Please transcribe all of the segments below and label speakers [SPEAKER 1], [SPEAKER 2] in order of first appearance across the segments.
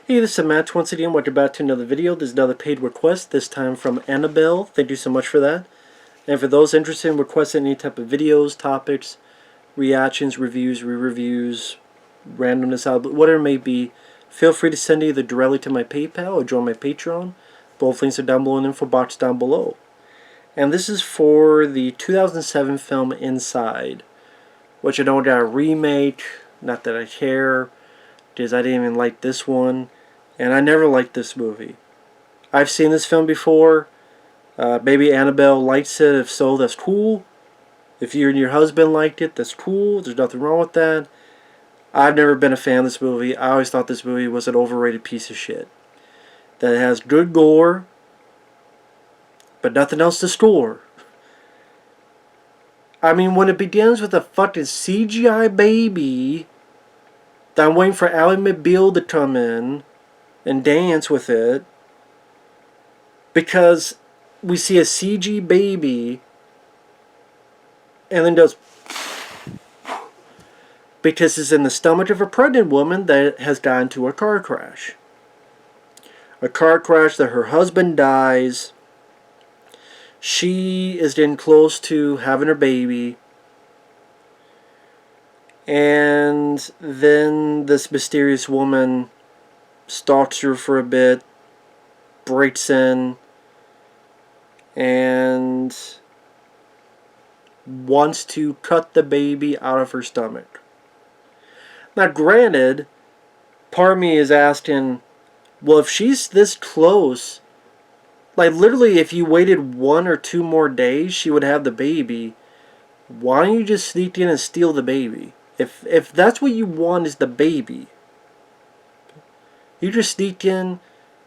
[SPEAKER 1] Hey, this is Matt once again. Welcome back to another video. There's another paid request, this time from Anabel. Thank you so much for that. And for those interested in requesting any type of videos, topics, reactions, reviews, re-reviews, randomness, whatever it may be, feel free to send either directly to my PayPal or join my Patreon. Both links are down below in the info box down below. And this is for the 2007 film Inside, which I know got a remake. Not that I care, because I didn't even like this one. And I never liked this movie. I've seen this film before. Maybe Anabel likes it. If so, that's cool. If you and your husband liked it, that's cool. There's nothing wrong with that. I've never been a fan of this movie. I always thought this movie was an overrated piece of shit. That it has good gore, but nothing else to score. I mean, when it begins with a fucking CGI baby, that I'm waiting for Ally McBeal to come in and dance with it, because we see a CG baby and then goes because it's in the stomach of a pregnant woman that has gotten into a car crash. A car crash that her husband dies. She is getting close to having her baby. And then this mysterious woman stalks her for a bit, breaks in, and wants to cut the baby out of her stomach. Now, granted, part of me is asking, well, if she's this close, like literally if you waited 1 or 2 more days, she would have the baby. Why don't you just sneak in and steal the baby? If that's what you want is the baby, you just sneak in.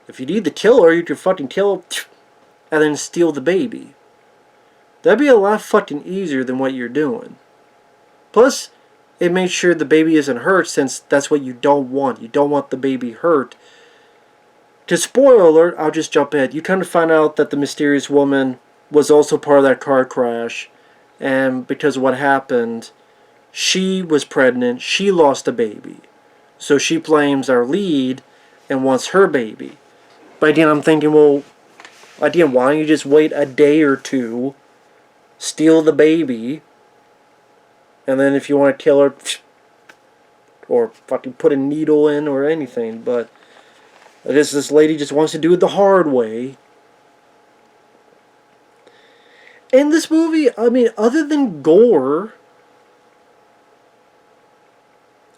[SPEAKER 1] If you need to kill her, you can fucking kill her and then steal the baby. That'd be a lot fucking easier than what you're doing. Plus, it makes sure the baby isn't hurt, since that's what you don't want. You don't want the baby hurt. To spoiler alert, I'll just jump ahead. You kind of find out that the mysterious woman was also part of that car crash. And because of what happened, she was pregnant. She lost a baby. So she blames our lead and wants her baby. But again, I'm thinking, well, again, why don't you just wait a day or two, steal the baby, and then if you want to kill her, or fucking put a needle in or anything. But I guess this lady just wants to do it the hard way. And this movie, I mean, other than gore,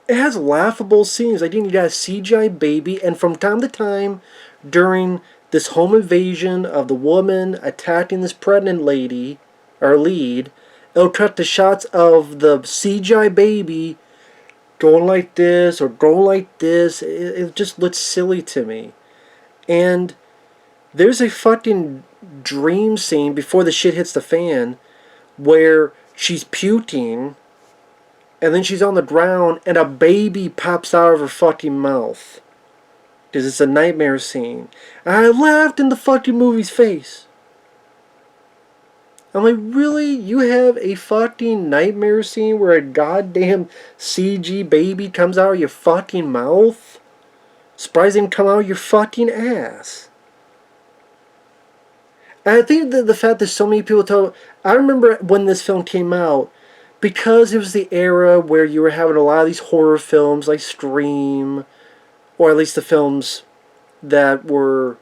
[SPEAKER 1] it has laughable scenes. Like, you got a CGI baby, and from time to time, during this home invasion of the woman attacking this pregnant lady, our lead, it'll cut the shots of the CGI baby going like this or going like this. It just looks silly to me. And there's a fucking dream scene before the shit hits the fan where she's puking, and then she's on the ground and a baby pops out of her fucking mouth. Because it's a nightmare scene. And I laughed in the fucking movie's face. I'm like, really? You have a fucking nightmare scene where a goddamn CG baby comes out of your fucking mouth? Surprised it didn't come out of your fucking ass. And I think that the fact that so many people talk... I remember when this film came out, because it was the era where you were having a lot of these horror films like Scream, or at least the films that were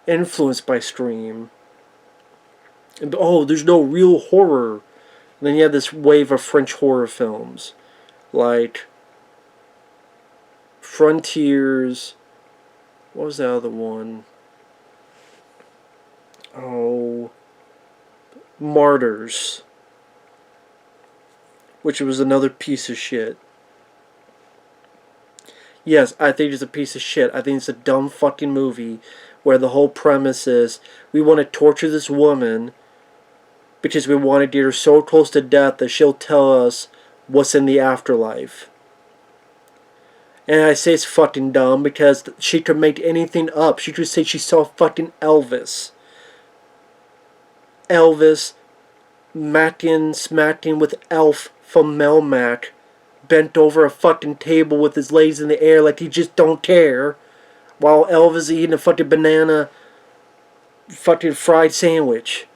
[SPEAKER 1] influenced by Scream. And, oh, there's no real horror. And then you had this wave of French horror films, like Frontiers. What was the other one? Oh, Martyrs, which was another piece of shit. Yes, I think it's a piece of shit. I think it's a dumb fucking movie where the whole premise is we want to torture this woman because we want to get her so close to death that she'll tell us what's in the afterlife. And I say it's fucking dumb because she could make anything up. She could say she saw fucking Elvis. Elvis smacking with Elf from Melmac, bent over a fucking table with his legs in the air like he just don't care. while Elvis eating a fucking banana fucking fried sandwich.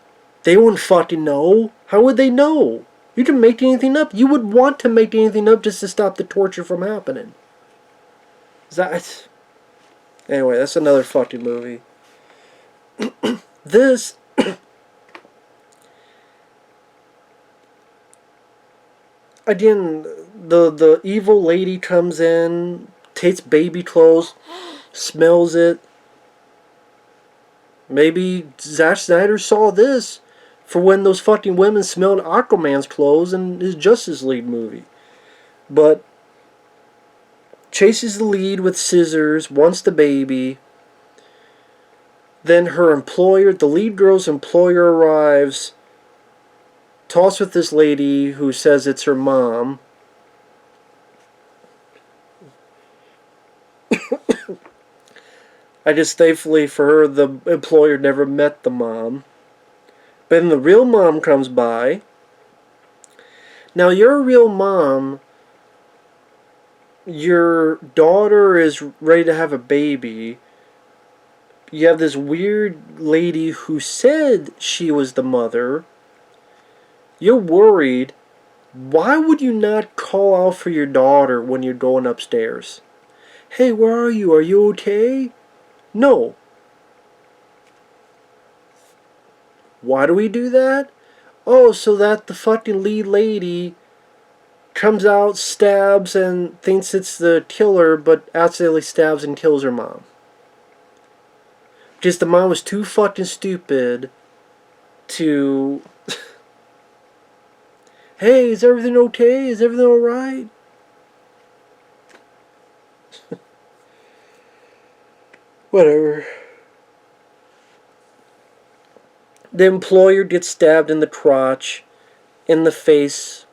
[SPEAKER 1] They wouldn't fucking know. How would they know? You can make anything up. You would want to make anything up just to stop the torture from happening. Anyway, that's another fucking movie. This... Again, the evil lady comes in, takes baby clothes, smells it. Maybe Zack Snyder saw this for when those fucking women smelled Aquaman's clothes in his Justice League movie. But chases the lead with scissors, wants the baby. Then her employer, the lead girl's employer, arrives, talks with this lady who says it's her mom. I just thankfully for her, the employer never met the mom. But then the real mom comes by. Now, you're a real mom. Your daughter is ready to have a baby. You have this weird lady who said she was the mother. You're worried. Why would you not call out for your daughter when you're going upstairs? Hey, where are you? Are you okay? No. Why do we do that? Oh, so that the fucking lead lady comes out, stabs, and thinks it's the killer, but accidentally stabs and kills her mom. Because the mom was too fucking stupid to... Hey, is everything okay? Is everything alright? Whatever. The employer gets stabbed in the crotch, in the face.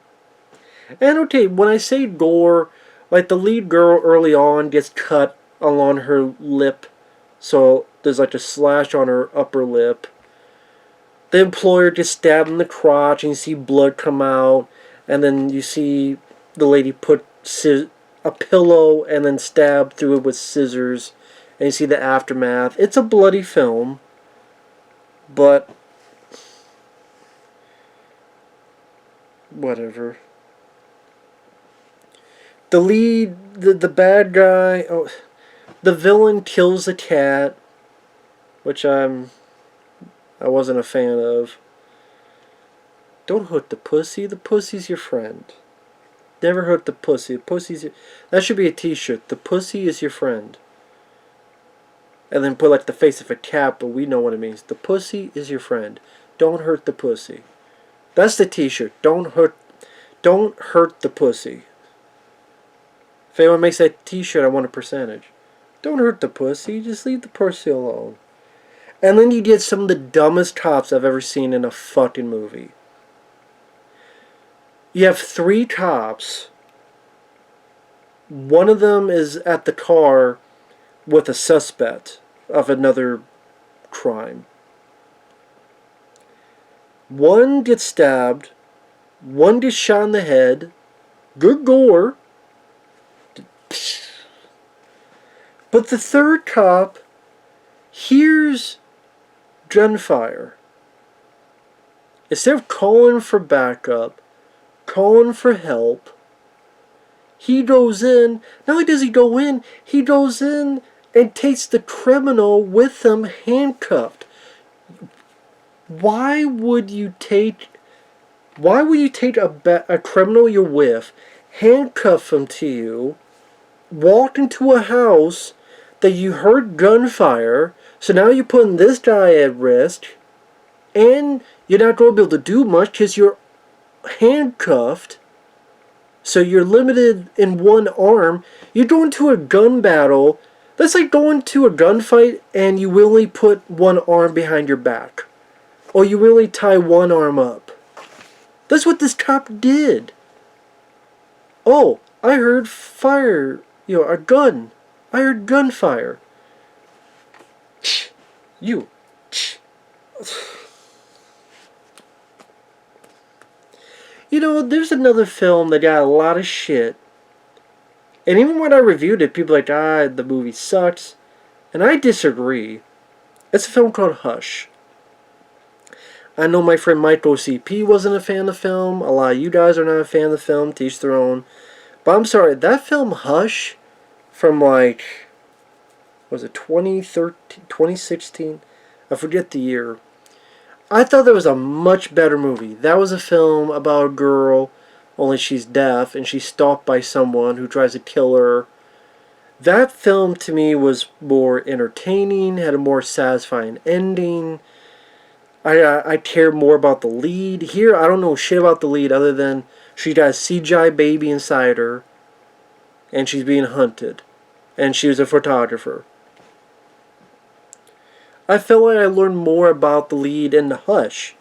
[SPEAKER 1] And okay, when I say gore, like the lead girl early on gets cut along her lip. So there's like a slash on her upper lip. The employer gets stabbed in the crotch and you see blood come out. And then you see the lady put a pillow and then stab through it with scissors. And you see the aftermath. It's a bloody film. But... whatever. The lead... The bad guy... Oh, the villain kills a cat. Which I wasn't a fan of. Don't hurt the pussy. The pussy's your friend. Never hurt the pussy. The pussy's your... That should be a t-shirt. The pussy is your friend. And then put like the face of a cat, but we know what it means. The pussy is your friend. Don't hurt the pussy. That's the t-shirt. Don't hurt the pussy. If anyone makes that t-shirt, I want a percentage. Don't hurt the pussy. Just leave the pussy alone. And then you get some of the dumbest cops I've ever seen in a fucking movie. You have 3 cops. One of them is at the car with a suspect of another crime. One gets stabbed. One gets shot in the head. Good gore. But the third cop hears gunfire. Instead of calling for backup, calling for help, he goes in. Not only does he go in, he goes in and takes the criminal with him handcuffed. Why would you take a criminal you're with, handcuff him to you, walk into a house that you heard gunfire, so now you're putting this guy at risk, and you're not going to be able to do much because you're handcuffed, so you're limited in one arm. You go into a gun battle. That's like going to a gunfight and you really put one arm behind your back. Or you really tie one arm up. That's what this cop did. Oh, I heard fire. A gun. I heard gunfire. You. There's another film that got a lot of shit. And even when I reviewed it, people were like, the movie sucks. And I disagree. It's a film called Hush. I know my friend Michael CP wasn't a fan of the film. A lot of you guys are not a fan of the film. To each their own. But I'm sorry, that film Hush from like, was it 2013, 2016? I forget the year. I thought that was a much better movie. That was a film about a girl, only she's deaf, and she's stalked by someone who tries to kill her. That film to me was more entertaining, had a more satisfying ending. I cared more about the lead. Here, I don't know shit about the lead other than she got a CGI baby inside her, and she's being hunted. And she was a photographer. I felt like I learned more about the lead in The Hush.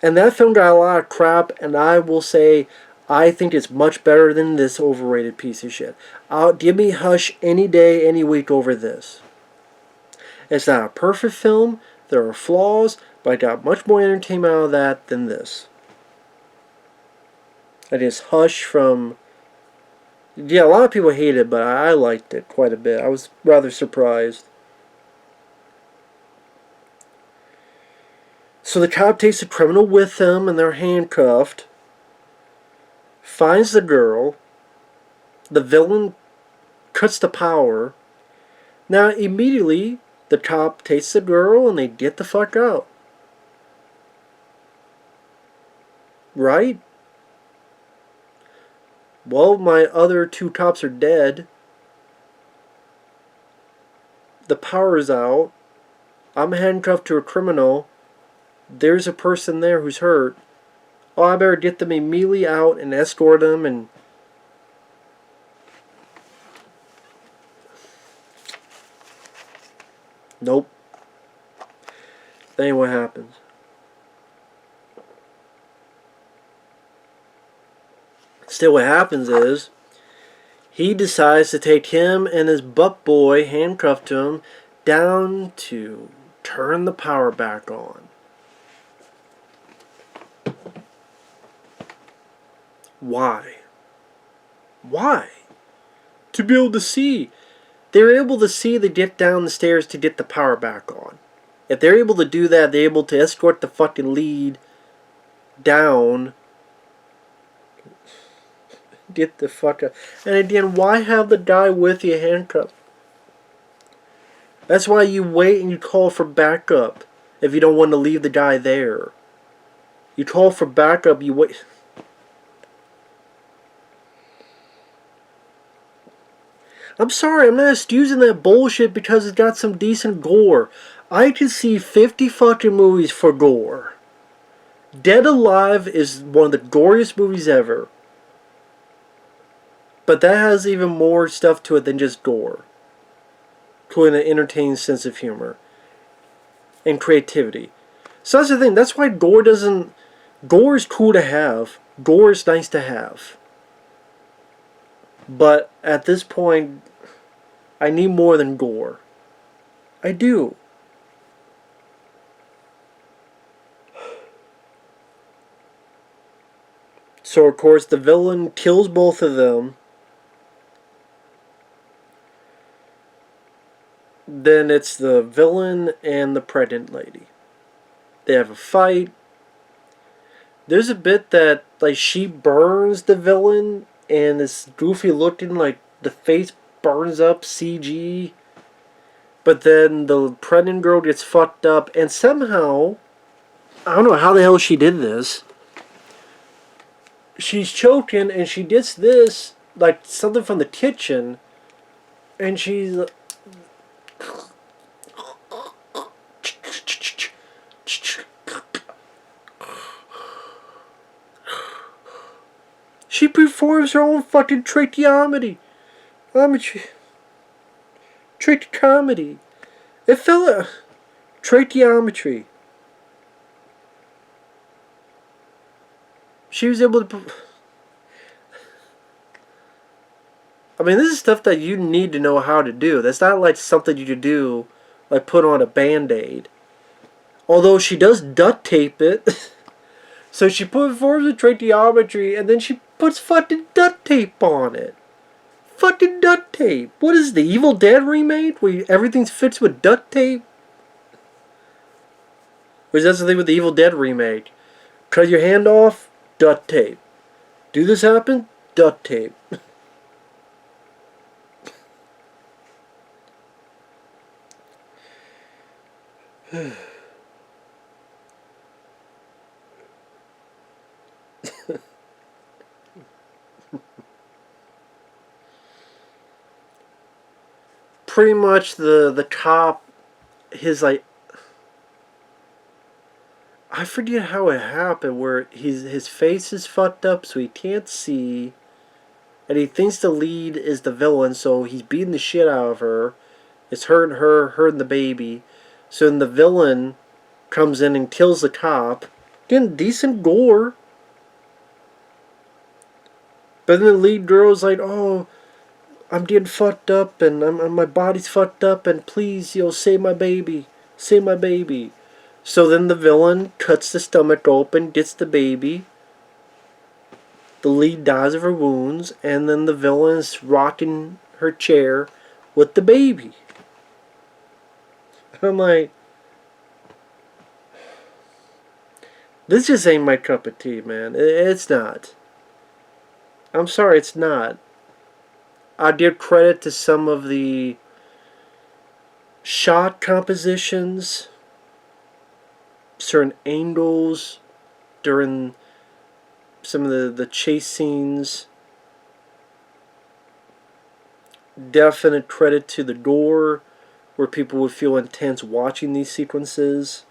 [SPEAKER 1] And that film got a lot of crap, and I will say I think it's much better than this overrated piece of shit. Give me Hush any day, any week over this. It's not a perfect film. There are flaws, but I got much more entertainment out of that than this. That is Hush from... Yeah, a lot of people hate it, but I liked it quite a bit. I was rather surprised. So the cop takes the criminal with him, and they're handcuffed. Finds the girl. The villain cuts the power. Now, immediately, the cop takes the girl, and they get the fuck out. Right? Well, my other two cops are dead. The power is out. I'm handcuffed to a criminal. There's a person there who's hurt. Oh, I better get them immediately out and escort them and... Nope. Then what happens? Still, what happens is he decides to take him and his butt boy, handcuffed to him, down to turn the power back on. Why? Why? To be able to see. They're able to see to get down the stairs to get the power back on. If they're able to do that, they're able to escort the fucking lead down. Get the fuck up. And again, why have the guy with you handcuffed? That's why you wait and you call for backup. If you don't want to leave the guy there. You call for backup, you wait... I'm sorry, I'm not excusing that bullshit because it's got some decent gore. I could see 50 fucking movies for gore. Dead Alive is one of the goriest movies ever. But that has even more stuff to it than just gore. Including an entertaining sense of humor. And creativity. So that's the thing, that's why gore doesn't... Gore is cool to have. Gore is nice to have. But at this point, I need more than gore. I do. So of course the villain kills both of them. Then it's the villain and the pregnant lady. They have a fight. There's a bit that like she burns the villain and it's goofy looking, like the face burns up CG. But then the pregnant girl gets fucked up and somehow, I don't know how the hell she did this. She's choking and she gets this, like something from the kitchen, and she's... She performs her own fucking tracheotomy. Tracheotomy. It fell a tracheometry. She was able to... I mean, this is stuff that you need to know how to do. That's not like something you could do, like put on a band-aid. Although she does duct tape it. So she performs a tracheometry and then she puts fucking duct tape on it. Fucking duct tape. What is the Evil Dead remake where everything's fixed with duct tape? Because that's the thing with the Evil Dead remake. Cut your hand off, duct tape. Do this happen? Duct tape. Pretty much the cop, his like, I forget how it happened, where his face is fucked up so he can't see, and he thinks the lead is the villain, so he's beating the shit out of her. It's hurting her, hurting the baby. So then the villain comes in and kills the cop. Getting decent gore. But then the lead girl's like, oh, I'm getting fucked up and my body's fucked up and please, save my baby. Save my baby. So then the villain cuts the stomach open, gets the baby. The lead dies of her wounds, and then the villain is rocking her chair with the baby. I'm like, this just ain't my cup of tea, man. It's not. I'm sorry, it's not. I give credit to some of the shot compositions, certain angles during some of the chase scenes. Definite credit to the gore, where people would feel intense watching these sequences.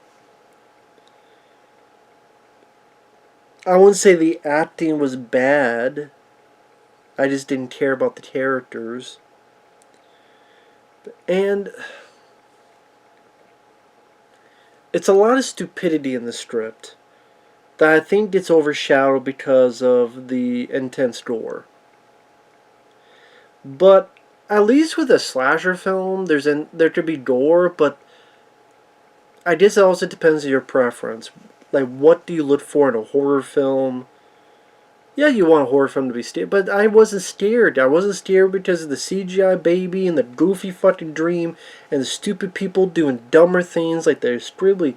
[SPEAKER 1] I wouldn't say the acting was bad. I just didn't care about the characters. And it's a lot of stupidity in the script that I think gets overshadowed because of the intense gore. But at least with a slasher film, there could be gore, but I guess it also depends on your preference. Like, what do you look for in a horror film? Yeah, you want a horror film to be scared, but I wasn't scared. I wasn't scared because of the CGI baby and the goofy fucking dream and the stupid people doing dumber things like the extremely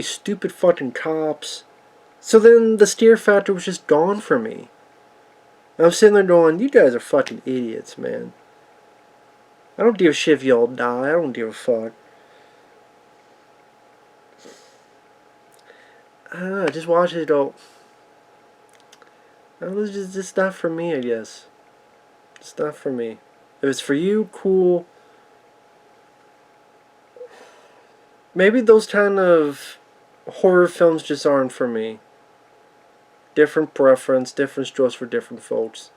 [SPEAKER 1] stupid fucking cops. So then the scare factor was just gone for me. And I'm sitting there going, you guys are fucking idiots, man. I don't give a shit if y'all die. I don't give a fuck. I don't know, just watch it all. It was just not for me, I guess. It's not for me. If it's for you, cool. Maybe those kind of horror films just aren't for me. Different preference, different strokes for different folks.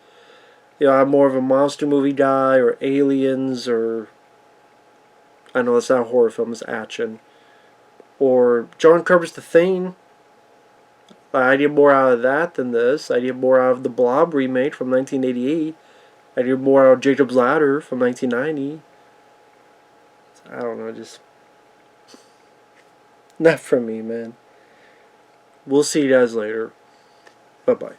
[SPEAKER 1] I'm more of a monster movie guy, or aliens, or I know it's not a horror film, it's action. Or John Carpenter's The Thing. I get more out of that than this. I get more out of the Blob remake from 1988. I get more out of Jacob's Ladder from 1990. I don't know, just not for me, man. We'll see you guys later. Bye-bye.